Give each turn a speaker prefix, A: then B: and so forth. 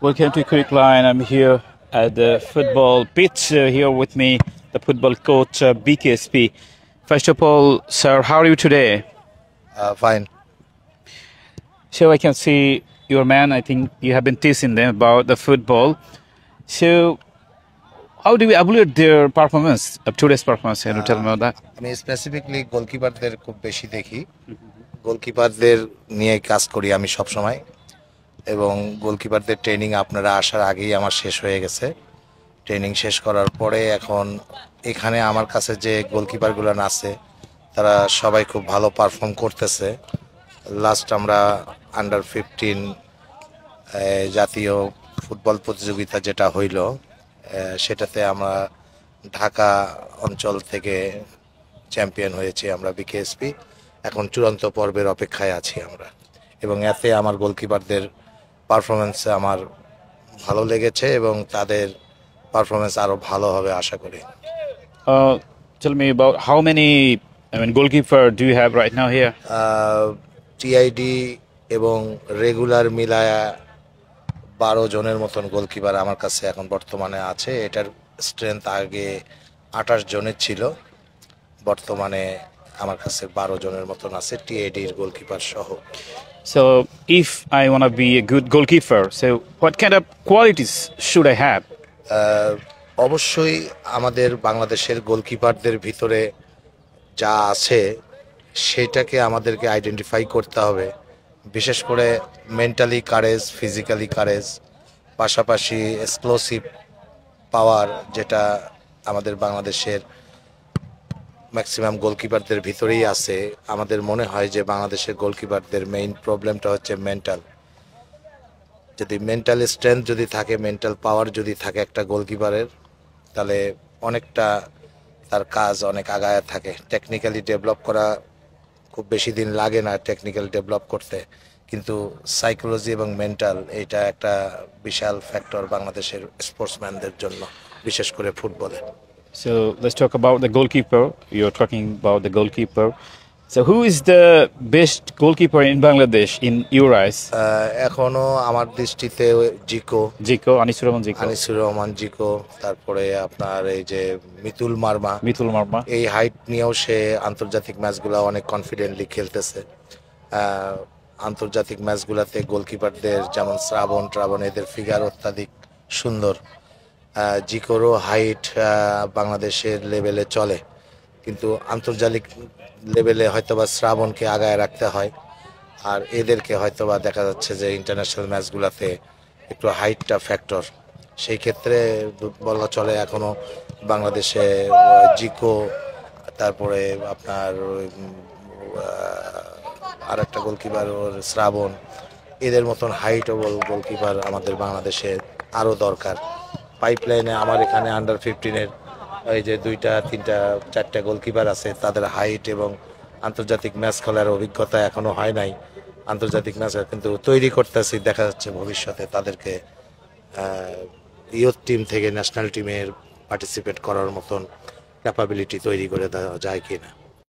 A: Welcome to Quick Line. I'm here at the football pitch. Here with me, the football coach BKSP. First of all, sir, how are you today?
B: Fine.
A: So I can see your man. I think you have been teasing them about the football. So how do we evaluate their performance, today's performance? Can you tell me about that?
B: আমি specifically গোলকিপারদের খুব বেশি দেখি। গোলকিপারদের নিয়ে কাজ করি আমি সব সময়, এবং গোলকিপারদের ট্রেনিং আপনারা আসার আগেই আমার শেষ হয়ে গেছে। ট্রেনিং শেষ করার পরে এখন এখানে আমার কাছে যে গোলকিপারগুলো আছে তারা সবাই খুব ভালো পারফর্ম করতেছে। লাস্ট আমরা আন্ডার 15 জাতীয় ফুটবল প্রতিযোগিতা যেটা হইল, সেটাতে আমরা ঢাকা অঞ্চল থেকে চ্যাম্পিয়ন হয়েছি আমরা বিকেএসপি। এখন চূড়ান্ত পর্বের অপেক্ষায় আছি আমরা, এবং এতে আমার গোলকিপারদের পারফরমেন্স আমার ভালো লেগেছে এবং তাদের পারফরমেন্স আরও ভালো হবে আশা করি।
A: Tell me about how many goalkeeper do you have right now here?
B: TID এবং রেগুলার মিলায়া 12 জনের মতন গোলকিপার আমার কাছে এখন বর্তমানে আছে। এটার স্ট্রেংথ আগে 28 জনের ছিল, বর্তমানে আমার কাছে 12 জনের মতন আছে টিআইডির গোলকিপার সহ।
A: So if I want to be a good goalkeeper, so what kind of qualities should I have?
B: অবশ্যই আমাদের বাংলাদেশের গোলকিপারদের ভিতরে যা আছে সেটাকে আমাদেরকে আইডেন্টিফাই করতে হবে। বিশেষ করে মেন্টালি কারেজ, ফিজিক্যালি কারেজ, পাশাপাশি এক্সপ্লোসিভ পাওয়ার, যেটা আমাদের বাংলাদেশের ম্যাক্সিমাম গোলকিপারদের ভিতরেই আছে। আমাদের মনে হয় যে বাংলাদেশের গোলকিপারদের মেইন প্রবলেমটা হচ্ছে মেন্টাল। যদি মেন্টাল স্ট্রেংথ যদি থাকে, মেন্টাল পাওয়ার যদি থাকে একটা গোলকিপারের, তাহলে অনেকটা তার কাজ অনেক আগায় থাকে। টেকনিক্যালি ডেভেলপ করা খুব বেশি দিন লাগে না টেকনিক্যাল ডেভেলপ করতে, কিন্তু সাইকোলজি এবং মেন্টাল এটা একটা বিশাল ফ্যাক্টর বাংলাদেশের স্পোর্টসম্যানদের জন্য, বিশেষ করে ফুটবলে।
A: So let's talk about the goalkeeper. You're talking about the goalkeeper. So who is the best goalkeeper in Bangladesh in your eyes?
B: এখনো আমার দৃষ্টিতে জিকো,
A: Anisur
B: রহমান জিকো, তারপরে আপনার এই যে মিতুল
A: মার্মা।
B: এই হাইট নিয়েও সে আন্তর্জাতিক ম্যাচগুলো অনেক কনফিডেন্টলি খেলতেছে। আন্তর্জাতিক ম্যাচগুলোতে গোলকিপারদের যেমন শ্রাবণ এদের ফিগার অত্যাধিক সুন্দর। জিকোরও হাইট বাংলাদেশের লেভেলে চলে, কিন্তু আন্তর্জাতিক লেভেলে হয়তোবা শ্রাবণকে আগায় রাখতে হয়, আর এদেরকে হয়তোবা দেখা যাচ্ছে যে ইন্টারন্যাশনাল ম্যাচগুলোতে একটু হাইটটা ফ্যাক্টর। সেই ক্ষেত্রে বলা চলে এখনো বাংলাদেশে জিকো, তারপরে আপনার আর একটা গোলকিপার ওর শ্রাবণ, এদের মতন হাইটেবল গোলকিপার আমাদের বাংলাদেশে আরও দরকার। পাইপলাইনে আমার এখানে আন্ডার 15-এর এই যে 2টা 3টা 4টা গোলকিপার আছে, তাদের হাইট এবং আন্তর্জাতিক ম্যাচ খেলার অভিজ্ঞতা এখনো হয় নাই। আন্তর্জাতিক ম্যাচ কিন্তু তৈরি করতেছি, দেখা যাচ্ছে ভবিষ্যতে তাদেরকে ইয়ুথ টিম থেকে ন্যাশনাল টিমের পার্টিসিপেট করার মতন ক্যাপাবিলিটি তৈরি করে দেওয়া যায় কিনা।